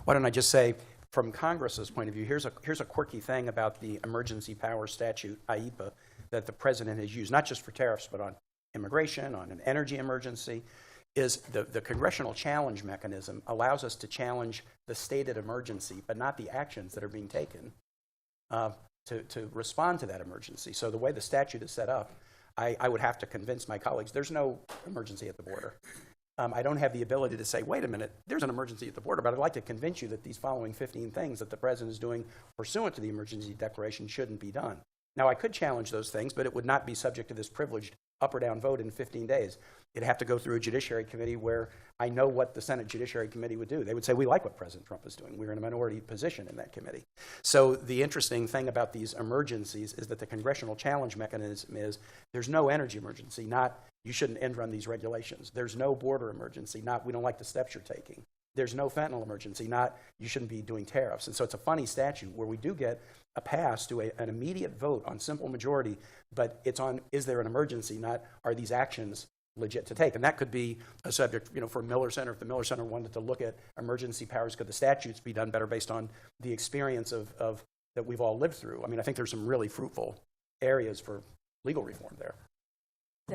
Why don't I just say, from Congress's point of view, here's a quirky thing about the Emergency Powers Statute, IEPA, that the president has used, not just for tariffs, but on immigration, on an energy emergency, is the congressional challenge mechanism allows us to challenge the stated emergency, but not the actions that are being taken to respond to that emergency. So the way the statute is set up, I would have to convince my colleagues there's no emergency at the border. I don't have the ability to say, wait a minute, there's an emergency at the border, but I'd like to convince you that these following 15 things that the president is doing pursuant to the emergency declaration shouldn't be done. Now, I could challenge those things, but it would not be subject to this privileged up or down vote in 15 days. It'd have to go through a Judiciary Committee where I know what the Senate Judiciary Committee would do. They would say, we like what President Trump is doing. We're in a minority position in that committee. So the interesting thing about these emergencies is that the congressional challenge mechanism is there's no energy emergency, not you shouldn't end run these regulations. There's no border emergency, not we don't like the steps you're taking. There's no fentanyl emergency, not you shouldn't be doing tariffs. And so it's a funny statute where we do get a pass to an immediate vote on simple majority, but it's on is there an emergency, not are these actions legit to take. And that could be a subject, for Miller Center. If the Miller Center wanted to look at emergency powers, could the statutes be done better based on the experience of that we've all lived through? I mean, I think there's some really fruitful areas for legal reform there.